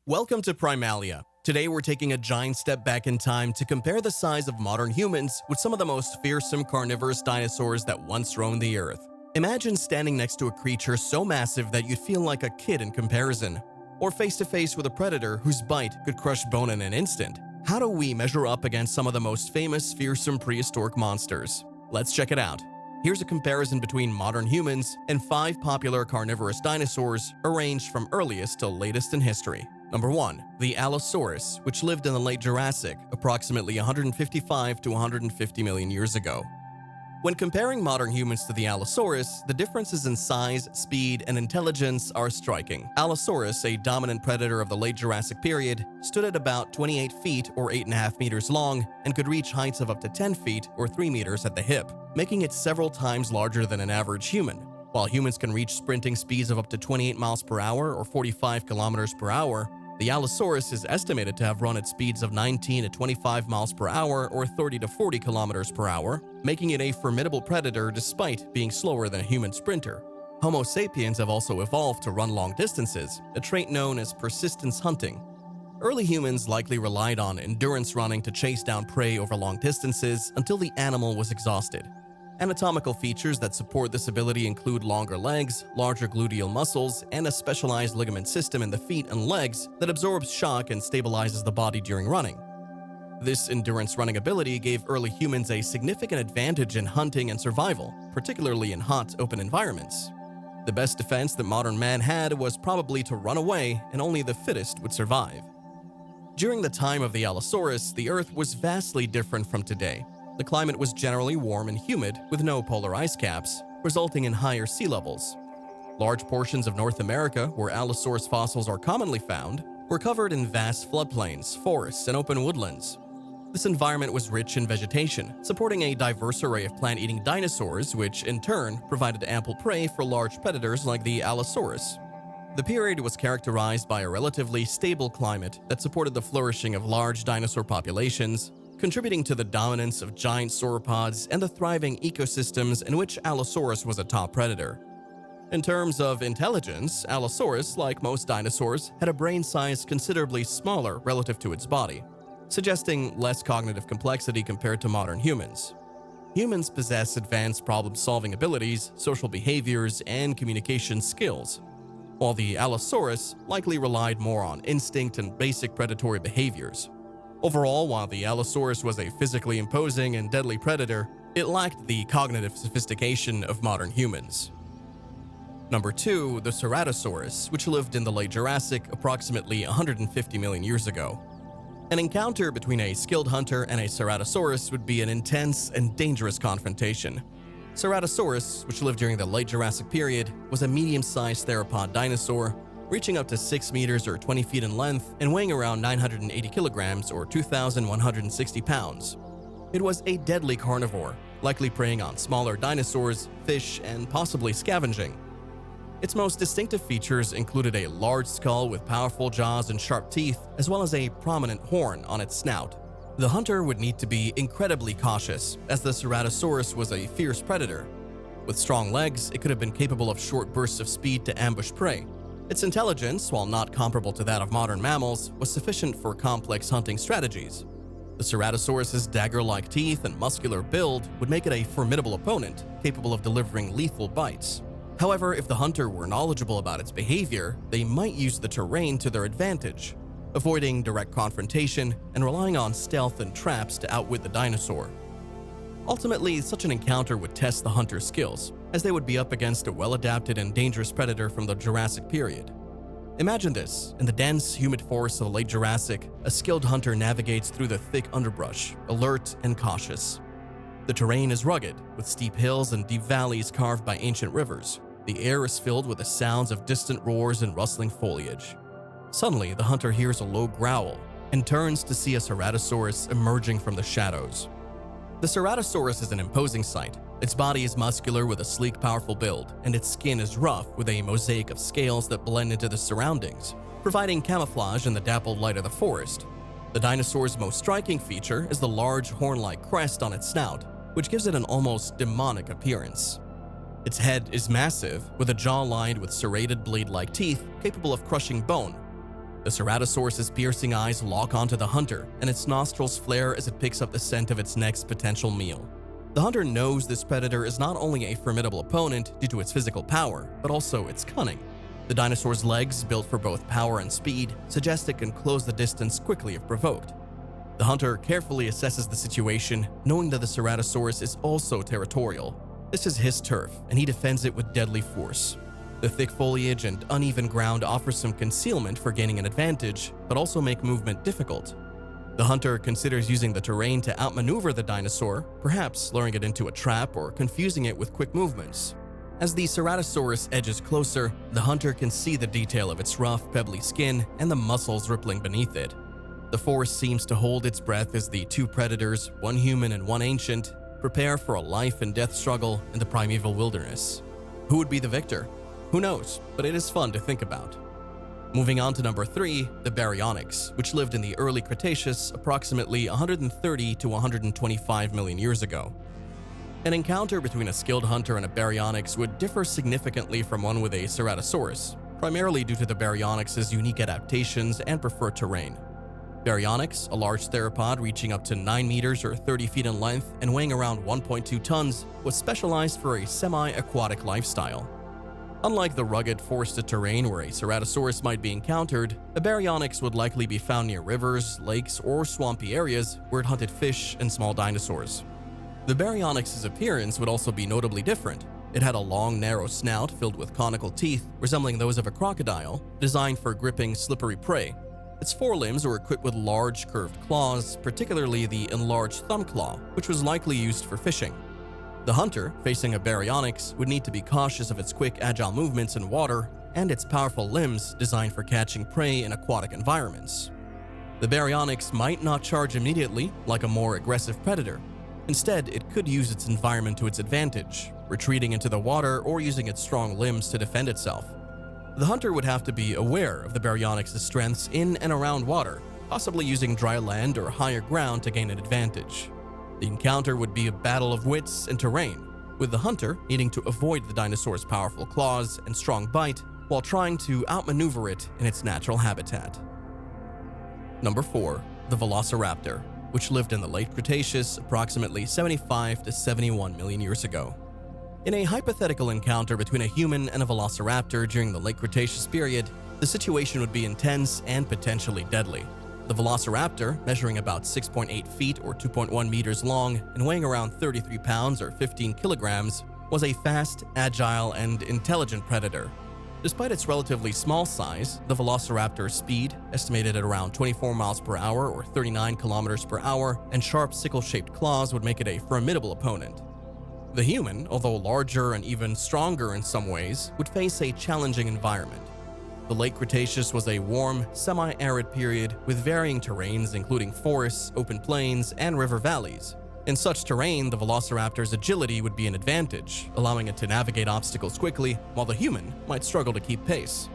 Welcome to Primalia. Today we're taking a giant step back in time to compare the size of modern humans with some of the most fearsome carnivorous dinosaurs that once roamed the earth. Imagine standing next to a creature so massive that you'd feel like a kid in comparison, or face to face with a predator whose bite could crush bone in an instant. How do we measure up against some of the most famous fearsome prehistoric monsters? Let's check it out. Here's a comparison between modern humans and 5 popular carnivorous dinosaurs arranged from earliest to latest in history. Number 1. The Allosaurus, which lived in the Late Jurassic, approximately 155 to 150 million years ago. When comparing modern humans to the Allosaurus, the differences in size, speed, and intelligence are striking. Allosaurus, a dominant predator of the Late Jurassic period, stood at about 28 feet or 8.5 meters long and could reach heights of up to 10 feet or 3 meters at the hip, making it several times larger than an average human. While humans can reach sprinting speeds of up to 28 miles per hour or 45 kilometers per hour, the Allosaurus is estimated to have run at speeds of 19 to 25 miles per hour or 30 to 40 kilometers per hour, making it a formidable predator despite being slower than a human sprinter. Homo sapiens have also evolved to run long distances, a trait known as persistence hunting. Early humans likely relied on endurance running to chase down prey over long distances until the animal was exhausted. Anatomical features that support this ability include longer legs, larger gluteal muscles, and a specialized ligament system in the feet and legs that absorbs shock and stabilizes the body during running. This endurance running ability gave early humans a significant advantage in hunting and survival, particularly in hot, open environments. The best defense that modern man had was probably to run away, and only the fittest would survive. During the time of the Allosaurus, the Earth was vastly different from today. The climate was generally warm and humid, with no polar ice caps, resulting in higher sea levels. Large portions of North America, where Allosaurus fossils are commonly found, were covered in vast floodplains, forests, and open woodlands. This environment was rich in vegetation, supporting a diverse array of plant-eating dinosaurs, which in turn provided ample prey for large predators like the Allosaurus. The period was characterized by a relatively stable climate that supported the flourishing of large dinosaur populations, contributing to the dominance of giant sauropods and the thriving ecosystems in which Allosaurus was a top predator. In terms of intelligence, Allosaurus, like most dinosaurs, had a brain size considerably smaller relative to its body, suggesting less cognitive complexity compared to modern humans. Humans possess advanced problem-solving abilities, social behaviors, and communication skills, while the Allosaurus likely relied more on instinct and basic predatory behaviors. Overall, while the Allosaurus was a physically imposing and deadly predator, it lacked the cognitive sophistication of modern humans. Number 2. The Ceratosaurus, which lived in the Late Jurassic approximately 150 million years ago. An encounter between a skilled hunter and a Ceratosaurus would be an intense and dangerous confrontation. Ceratosaurus, which lived during the Late Jurassic period, was a medium-sized theropod dinosaur, reaching up to 6 meters or 20 feet in length and weighing around 980 kilograms or 2,160 pounds. It was a deadly carnivore, likely preying on smaller dinosaurs, fish, and possibly scavenging. Its most distinctive features included a large skull with powerful jaws and sharp teeth, as well as a prominent horn on its snout. The hunter would need to be incredibly cautious, as the Ceratosaurus was a fierce predator. With strong legs, it could have been capable of short bursts of speed to ambush prey. Its intelligence, while not comparable to that of modern mammals, was sufficient for complex hunting strategies. The Ceratosaurus's dagger-like teeth and muscular build would make it a formidable opponent, capable of delivering lethal bites. However, if the hunter were knowledgeable about its behavior, they might use the terrain to their advantage, avoiding direct confrontation and relying on stealth and traps to outwit the dinosaur. Ultimately, such an encounter would test the hunter's skills, as they would be up against a well-adapted and dangerous predator from the Jurassic period. Imagine this: in the dense, humid forests of the Late Jurassic, a skilled hunter navigates through the thick underbrush, alert and cautious. The terrain is rugged, with steep hills and deep valleys carved by ancient rivers. The air is filled with the sounds of distant roars and rustling foliage. Suddenly, the hunter hears a low growl and turns to see a Ceratosaurus emerging from the shadows. The Ceratosaurus is an imposing sight. Its body is muscular with a sleek, powerful build, and its skin is rough with a mosaic of scales that blend into the surroundings, providing camouflage in the dappled light of the forest. The dinosaur's most striking feature is the large horn-like crest on its snout, which gives it an almost demonic appearance. Its head is massive, with a jaw lined with serrated blade-like teeth capable of crushing bone. The The Ceratosaurus's piercing eyes lock onto the hunter, and its nostrils flare as it picks up the scent of its next potential meal. The hunter knows this predator is not only a formidable opponent due to its physical power, but also its cunning. The dinosaur's legs, built for both power and speed, suggest it can close the distance quickly if provoked. The hunter carefully assesses the situation, knowing that the Ceratosaurus is also territorial. This is his turf, and he defends it with deadly force. The thick foliage and uneven ground offer some concealment for gaining an advantage, but also make movement difficult. The hunter considers using the terrain to outmaneuver the dinosaur, perhaps luring it into a trap or confusing it with quick movements. As the Ceratosaurus edges closer, the hunter can see the detail of its rough, pebbly skin and the muscles rippling beneath it. The forest seems to hold its breath as the two predators, one human and one ancient, prepare for a life and death struggle in the primeval wilderness. Who would be the victor? Who knows, but it is fun to think about. Moving on to number 3, the Baryonyx, which lived in the early Cretaceous approximately 130 to 125 million years ago. An encounter between a skilled hunter and a Baryonyx would differ significantly from one with a Ceratosaurus, primarily due to the Baryonyx's unique adaptations and preferred terrain. Baryonyx, a large theropod reaching up to 9 meters or 30 feet in length and weighing around 1.2 tons, was specialized for a semi-aquatic lifestyle. Unlike the rugged, forested terrain where a Ceratosaurus might be encountered, a Baryonyx would likely be found near rivers, lakes, or swampy areas where it hunted fish and small dinosaurs. The Baryonyx's appearance would also be notably different. It had a long, narrow snout filled with conical teeth resembling those of a crocodile, designed for gripping slippery prey. Its forelimbs were equipped with large, curved claws, particularly the enlarged thumb claw, which was likely used for fishing. The hunter, facing a Baryonyx, would need to be cautious of its quick, agile movements in water and its powerful limbs designed for catching prey in aquatic environments. The Baryonyx might not charge immediately like a more aggressive predator. Instead, it could use its environment to its advantage, retreating into the water or using its strong limbs to defend itself. The hunter would have to be aware of the Baryonyx's strengths in and around water, possibly using dry land or higher ground to gain an advantage. The encounter would be a battle of wits and terrain, with the hunter needing to avoid the dinosaur's powerful claws and strong bite while trying to outmaneuver it in its natural habitat. Number 4, the Velociraptor, which lived in the Late Cretaceous approximately 75 to 71 million years ago. In a hypothetical encounter between a human and a Velociraptor during the Late Cretaceous period, the situation would be intense and potentially deadly. The Velociraptor, measuring about 6.8 feet or 2.1 meters long and weighing around 33 pounds or 15 kilograms, was a fast, agile, and intelligent predator. Despite its relatively small size, the Velociraptor's speed, estimated at around 24 miles per hour or 39 kilometers per hour, and sharp sickle-shaped claws would make it a formidable opponent. The human, although larger and even stronger in some ways, would face a challenging environment. The Late Cretaceous was a warm, semi-arid period with varying terrains including forests, open plains, and river valleys. In such terrain, the Velociraptor's agility would be an advantage, allowing it to navigate obstacles quickly, while the human might struggle to keep pace.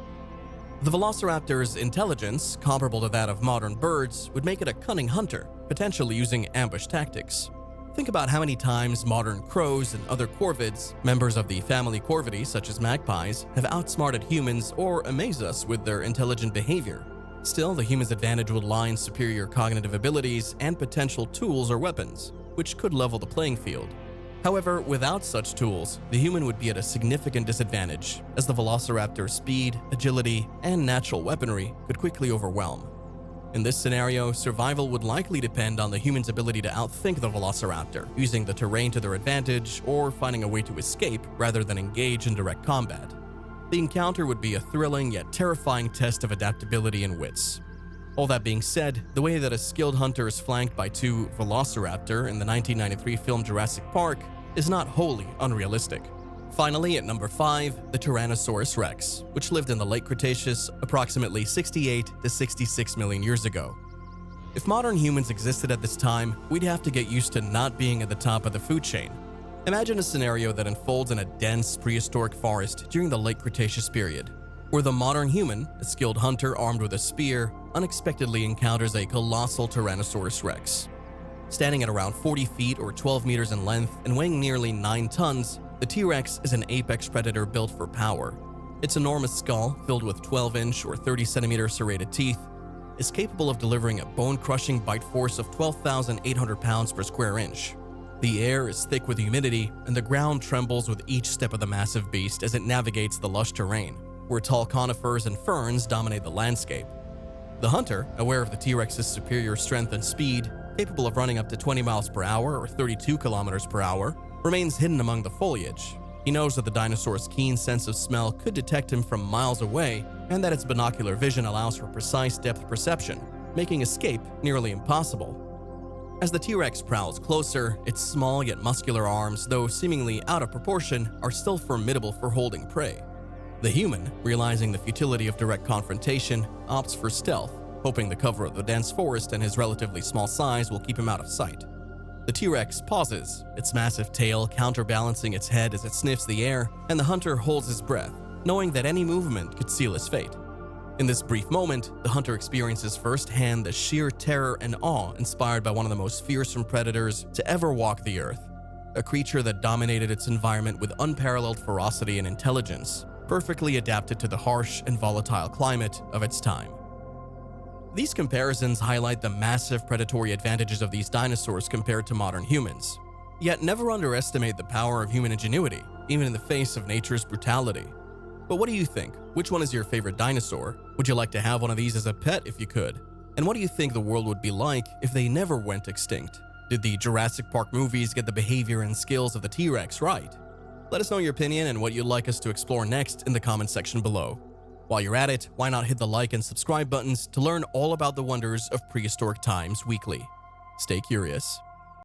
The Velociraptor's intelligence, comparable to that of modern birds, would make it a cunning hunter, potentially using ambush tactics. Think about how many times modern crows and other corvids, members of the family Corvidae such as magpies, have outsmarted humans or amazed us with their intelligent behavior. Still, the human's advantage would lie in superior cognitive abilities and potential tools or weapons, which could level the playing field. However, without such tools, the human would be at a significant disadvantage, as the Velociraptor's speed, agility, and natural weaponry could quickly overwhelm. In this scenario, survival would likely depend on the human's ability to outthink the Velociraptor, using the terrain to their advantage or finding a way to escape rather than engage in direct combat. The encounter would be a thrilling yet terrifying test of adaptability and wits. All that being said, the way that a skilled hunter is flanked by two Velociraptor in the 1993 film Jurassic Park is not wholly unrealistic. Finally, at number 5, the Tyrannosaurus Rex, which lived in the Late Cretaceous approximately 68 to 66 million years ago. If modern humans existed at this time, we'd have to get used to not being at the top of the food chain. Imagine a scenario that unfolds in a dense prehistoric forest during the Late Cretaceous period, where the modern human, a skilled hunter armed with a spear, unexpectedly encounters a colossal Tyrannosaurus Rex. Standing at around 40 feet or 12 meters in length and weighing nearly 9 tons, the T-Rex is an apex predator built for power. Its enormous skull, filled with 12-inch or 30-centimeter serrated teeth, is capable of delivering a bone-crushing bite force of 12,800 pounds per square inch. The air is thick with humidity, and the ground trembles with each step of the massive beast as it navigates the lush terrain, where tall conifers and ferns dominate the landscape. The hunter, aware of the T-Rex's superior strength and speed, capable of running up to 20 miles per hour or 32 kilometers per hour, remains hidden among the foliage. He knows that the dinosaur's keen sense of smell could detect him from miles away, and that its binocular vision allows for precise depth perception, making escape nearly impossible. As the T-Rex prowls closer, its small yet muscular arms, though seemingly out of proportion, are still formidable for holding prey. The human, realizing the futility of direct confrontation, opts for stealth, hoping the cover of the dense forest and his relatively small size will keep him out of sight. The T-Rex pauses, its massive tail counterbalancing its head as it sniffs the air, and the hunter holds his breath, knowing that any movement could seal his fate. In this brief moment, the hunter experiences firsthand the sheer terror and awe inspired by one of the most fearsome predators to ever walk the earth, a creature that dominated its environment with unparalleled ferocity and intelligence, perfectly adapted to the harsh and volatile climate of its time. These comparisons highlight the massive predatory advantages of these dinosaurs compared to modern humans. Yet never underestimate the power of human ingenuity, even in the face of nature's brutality. But what do you think? Which one is your favorite dinosaur? Would you like to have one of these as a pet if you could? And what do you think the world would be like if they never went extinct? Did the Jurassic Park movies get the behavior and skills of the T-Rex right? Let us know your opinion and what you'd like us to explore next in the comment section below. While you're at it, why not hit the like and subscribe buttons to learn all about the wonders of prehistoric times weekly? Stay curious.